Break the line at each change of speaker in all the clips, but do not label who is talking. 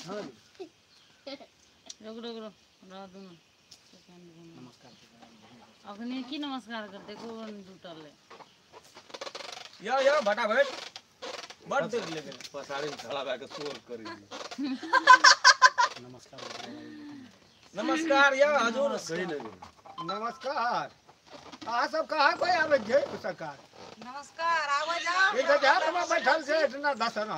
रुक रुक रुक रह दो ना नमस्कार अखनी की नमस्कार करते को जुटल है
या फटाफट बड़ देर ले गेल पसाड़ी में खड़ा बा के शोर करी नमस्कार या हजूर सही नहीं
नमस्कार आ सब कहाँ कोई आवे जे सरकार
नमस्कार आवे जाओ
एक हजार में बैठल से इतना दसना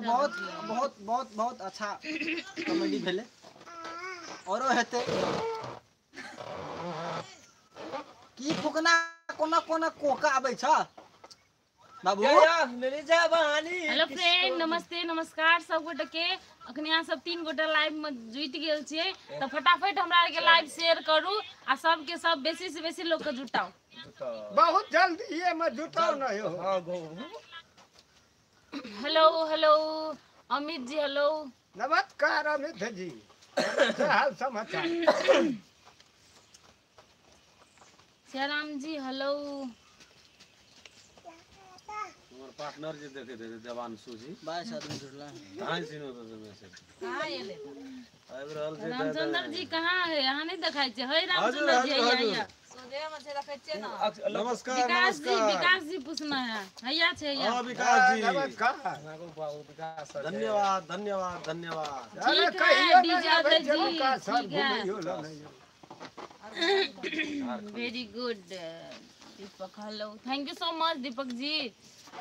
बहुत बहुत बहुत बहुत अच्छा कॉमेडी भेले औरो हेते की फुकना कोना कोना कोका आबै छ बाबू
मेरी जा बहानी
हेलो फ्रेंड नमस्ते नमस्कार सब गोटे के अखनी यहाँ सब 3 गोटे लाइव में जुट गेल छिए तो फटाफट हमरा के लाइव शेयर करू आ सब के सब बेसी से बेसी लोग के जुटाओ
बहुत जल्दी ये में जुटाओ न हो
hello hello Amit ji hello
नमस्कार अमित जी हाल समाचार
श्याराम जी हेलो
और पार्टनर जी देखे थे जवान सूजी
22 आदमी जुड़ला
कहां सीनो तो मैसेज
कहां एले
आबि रहल छै
रामचंद्र जी कहां है यहां नहीं दिखाई छे हे रामचंद्र जी हैया
सोजे में से रखे छे ना
नमस्कार
विकास जी पूछना है हैया छे हैया
हां विकास जी
नमस्कार
धन्यवाद धन्यवाद धन्यवाद
अरे
ठीक है
कहियो
डीजे
जी
जी
का सर
ठीक है
घूमियो
very good Deepak hello thank you so much Deepak ji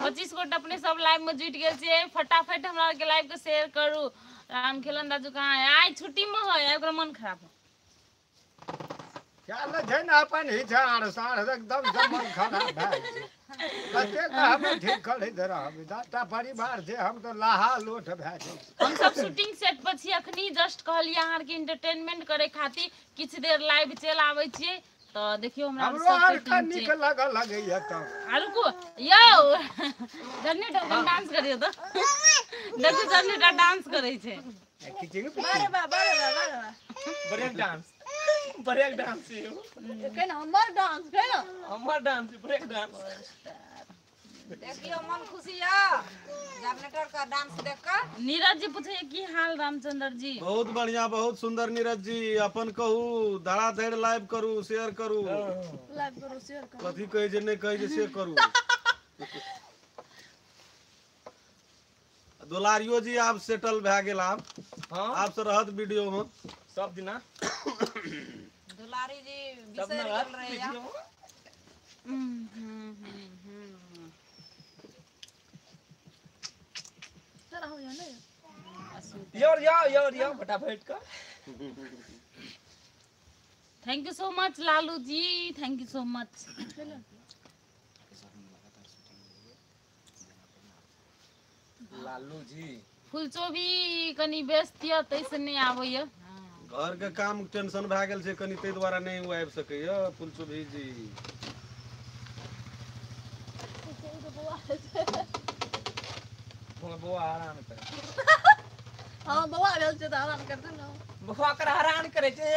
25 गोट अपने सब लाइव में जुट गेल छिए फटाफट हमरा के लाइव के शेयर करू राम खेलन दाजू कहां है आज छुट्टी में है ओकरा मन खराब है
चल छै न अपन ही झाड़ साड़ एकदम मन खराब भए कते का हम ठीक करे रहब दाता परिवार से हम तो लाहा लोट भए छै
हम सब शूटिंग सेट पर छी अखनी जस्ट कहलिए अहाँ के एंटरटेनमेंट करे खातिर किछ देर लाइव चल आबै छिए तो देखियो हमरा
हमरो
सब
आर
के
का
टीम
निक
छै
लगैया तब
रुको यो जन्नेटा डांस करियो तो देखो जन्नेटा डांस करे छै
किचिंग
बारे बा
ब्रेक डांस
के ना हमर डांस के ना
हमर डांस ब्रेक डांस
देखियो मन खुशी है जनरेटर का डांस देख कर
नीरज जी पूछे की हाल रामचंद्र जी
बहुत बढ़िया बहुत सुंदर नीरज जी अपन कहू धड़ाधड़ लाइव करू शेयर करू कथी कहे जे नहीं कहे जे से करू दुलारियो जी आप सेटल भए गेल आप आप से रहत वीडियो में सब दिना
दुलारी जी बिसर गेल रहे या
यो फटाफट का
thank you so much Lalu ji thank you so much
Lalu ji
फुलचोबी कनी व्यस्त य तैसे नहीं आबैय
घर के काम टेंशन भए गेल छै कनी तै द्वारा नहीं हुआ आबि सकैया फुलचोभी जी बौआ आराम करे
हां बौआ गेल छै त आराम करते ना
बौआ कर हैरान करे छै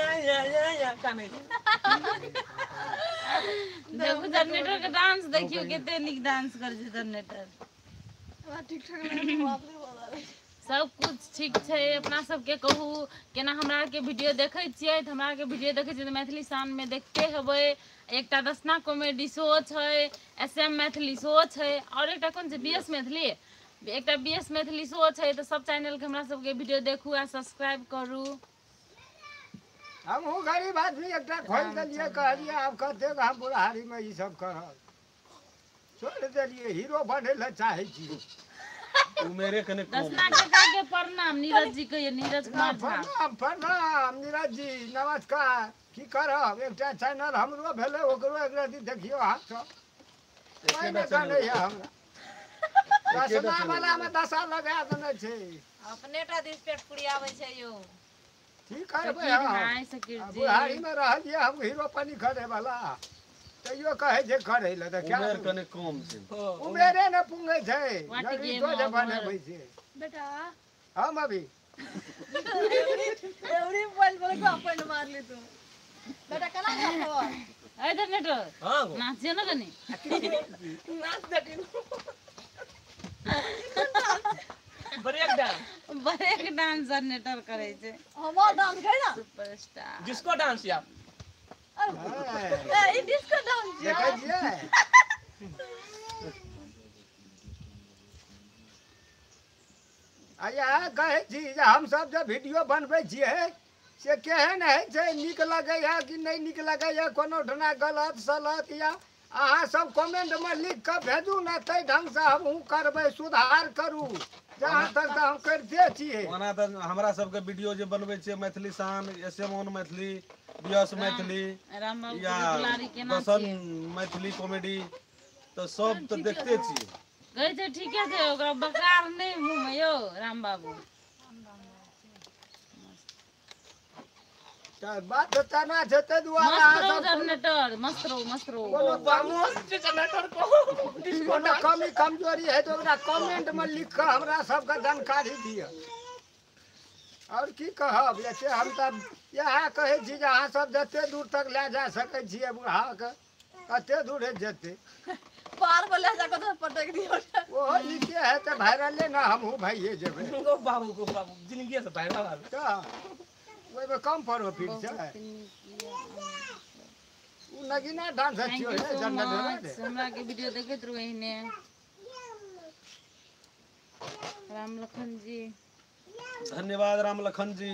या काने
देखो जनरेटर के डांस देखियो केते निक डांस करे छै जनरेटर
ठीक ठाक नहीं बाप रे बोला
सब कुछ ठीक छै अपना सब के कहू केना हमरा के वीडियो देखै छियै त हमरा के वीडियो देखै छियै त मैथिली शान में देखते हेबै एकटा दसना कॉमेडी शो छै एसएम मैथिली शो छै और एकटा कोन छै बीएस मैथिली एकटा बीएस मैथिली शो छै त सब चैनल के हमरा सब के वीडियो देखू आ सब्सक्राइब करू
हम हूँ गरीब आदमी एकटा खोल देलिए कहलिए अब कते हम बुढ़ारी में ई सब करब छोड़ देलिए हीरो बने ला चाहे छी
तू मेरे कने
दसना टका के प्रणाम नीरज जी के नीरज कुमार झा
प्रणाम प्रणाम नीरज जी नमस्कार की करब एकटा चैनल हमरो भेले ओकरो एक रति देखियो हाथ कोई न करे हमरा दसना वाला में दशा लगा देने छै
अपने टा दिस पेट पूरी आवे छै यो
ठीक करबै
सकीर भाई सकीर जी
बुढ़ारी में रहलिए हम हीरो पानी करे वाला तैयो कहे जे करे ले त क्या
उमेर कने कम छै
उमेरे न पुंगे छै
वाटी
नगरी
के
तो जे
माहौल।
बनेबै छै
बेटा
हम अभी
एवरी बोल बोल को अपन मार ले तू बेटा कना खबर
ए जनरेटर
हाँ गो
नाचियो ना कनी
नाच देखिन break dance
break dance generator करे छे
हमार डांस है ना
सुपरस्टार
डिस्को डांस या
ए डिस्को डांस
देखै छियै आया कहै छी जे हमसब जे वीडियो बनबै छियै से केहन होइ छै नीक लगैया कि नहीं नीक लगैया कोनो ढना गलत सलत या अहाँ सब कमेंट में लिख के भेजू ना तै ढंग से हमहूँ करबै सुधार करू जहाँ तक तऽ हम करिते छियै
ओना तऽ हमरा सबके वीडियो जे बनबै छियै मैथिली शान एसएमओन मैथिली यस मैथिली
राम बाबू
या
के दुलारी केना
दर्शन
छियै
मैथिली कॉमेडी तऽ सब तऽ देखते छियै
कहै छै ठीके छै ओकरा बकार नहीं मुंह में यो राम बाबू
तऽ बात तना छै ताहि दुआरे
मस्त
अहाँ
रहो
सब
जनरेटर मस्त रहो
कोनो
बामोस जनरेटर को डिस्को
कोनो कमी कमजोरी है तो ओकरा कमेंट में लिख के हमरा सबके जानकारी दिअ और की कहब ऐसे हम तऽ इएह कहै छी जे अहाँ सब जते दूर तक लए जा सकै छियै बुढ़ाके कते दूर जेतै
पार पर ले जाकर तो पटक दियो
ओहो नीके है तऽ वायरले ना हमहूँ भइए जेबै
गो बाबू जिंदगी से भाई बाबा
तऽ ओहिमे कम प्रॉफिट छै उ नगीना डांस
थैंक
छियो
यू
है
सो
जनरेटर
मच हमरा के वीडियो देखैत रहू एहने राम लखन जी
धन्यवाद राम लखन जी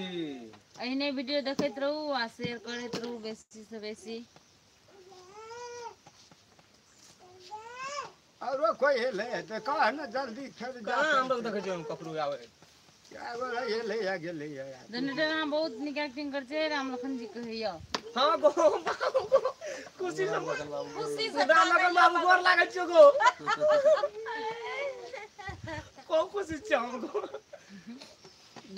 एहने वीडियो देखैत रहू आ शेयर करैत रहू बेसी से बेसी
औरो कोई हेले तऽ कह न जल्दी फेर जा
कहाँ हम लोग देखे छियै ककरो आवे
एगो हेले या गेले या
जनरेटर अहाँ बहुत नीक एक्टिंग कर छै राम लखन जी कहैया
हाँ गो खुशी से
खुशी से
राम लगन बाबू गोर लागै छियो गो को खुशी छै हम गो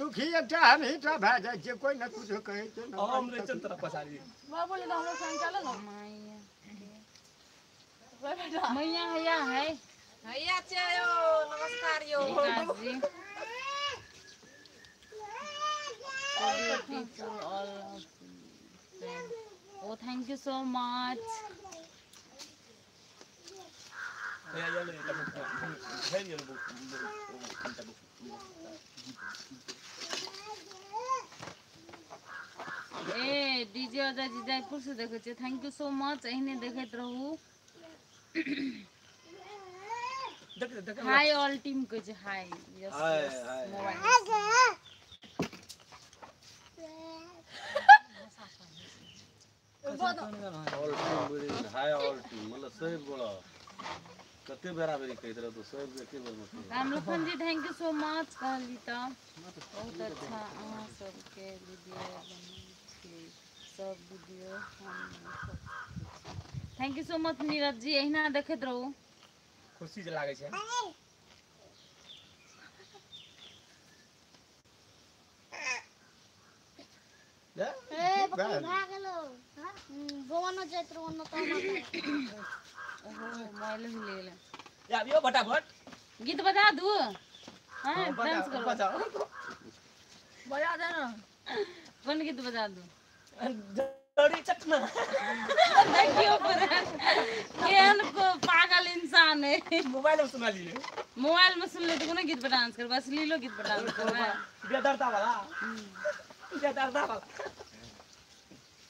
दुखी एकटा हम ही टा भए जाइ छियै कोई न कुछो कहै छै न
हम रे चंद्र पसारी
बाबू ले हम लोग संग चले ना
मैया हैया है
भैया चयो नमस्कार यो
विकास जी for all of them. Oh, thank you so much.
या ले है ये
ए डीजे अजय जी जयपुर से देखै छियै थैंक यू सो मच एहने देखैत रहू
देख देख
हाय ऑल टीम कहै छै hi yes
hi,
yes
hi.
Mobile
all team बड़ी हाय ऑल टीम मतलब सब बड़ा कते बेरा बेरी कहैत रह तो सब एके बेर में
राम लखन जी थैंक यू सो मच कहली तऽ बहुत अच्छा अहाँ सबके वीडियो बनै छै सब video thank you so much Neeraj ji एहिना देखैत रहू
खुशी जे लागै छै
ओहो मोबाइल ही ले ले
या यो फटाफट
गीत बजा दू हां डांस करो
बजाओ
बजा दे ना
कौन गीत बजा दू
जड़ी चटना
देखियो पर केहन को पागल इंसान है
मोबाइल में सुना लिए
मोबाइल में सुन ले तो कोनो गीत पर डांस कर बस लीलो गीत पर डांस कर
बेदर्दा वाला बेदर्दा वाला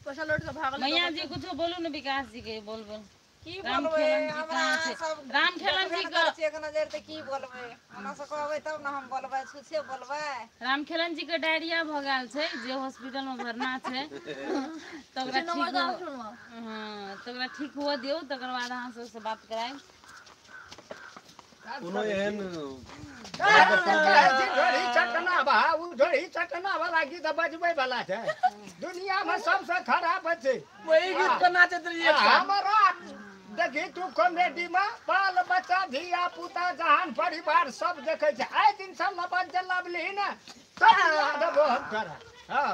पैसा लौट के भागल
मैया जी कुछ बोलू न विकास जी के बोल बोल
की
राम
बोलबे
खेलन जी
हमरा
कहाँ छै?
सब
राम खेलन जी का
एक नजर ते की बोलबे हमरा सब कहबै तब ना हम बोलबै छुछे बोलबै
रामखेलन जी के डायरिया भ गेल छै जे हॉस्पिटल में भरना छै तो ओकरा ठीक तो ओकरा ठीक हुआ दियो तकर बाद अहाँ सबसे बात कराएब
कोनो एहन
ढोरी चटना बा उ ढोरी चटना वाला गीत बजबै वाला छै दुनिया में सबसे खराब छै
वही गीत को नाचत रहिए
हमरा देखी तू कॉमेडी में बाल बच्चा धिया पुता जहान परिवार सब देखे छै आइ दिन सब लबन जे लबली ने सब याद बहुत करा हां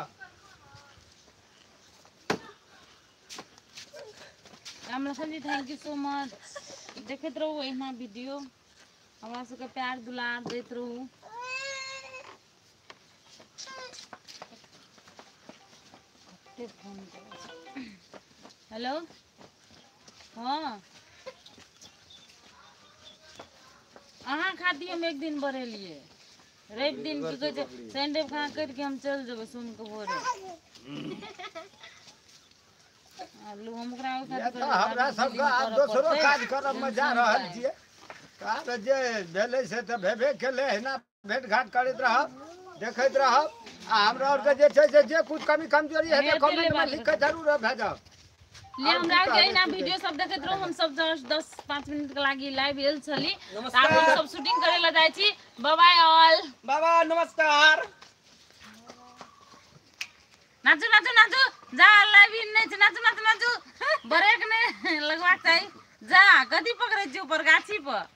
रामलखन जी थैंक यू सो मच देखैत रहू एहिना वीडियो हमरा सबके प्यार दुलार दैत रहू हेलो हाँ अहाँ खाती हम एक दिन बढ़ेलिए रवि दिन की कहै छै संडे खा करके हम चल जेबै सुन के भोरे आलू हम ओकरा
ये तो हमरा सबके आब दोसरो काज करब में जा रहल छियै काज जे भेलै से तऽ भेबे केलै एहिना भेंट घाट करैत रहब देखैत रहब आ हमरा आरके जे छै से जे कुछ कमी कमजोरी हेतै कमेंट में लिख के जरूर भेजब
ले हमरा के एना वीडियो सब देखैत रहू हम सब 10-5 मिनट के लागि लाइव एल छली तार हम सब शूटिंग करे ला जाय छी बाय बाय ऑल
बाबा नमस्कार
नाचू नाचू नाचू जा लाइव इन नहीं नाचू नाचू नाचू ब्रेक नहीं लगवा चाहिए जा कथी पकड़े छी ऊपर गाछी पर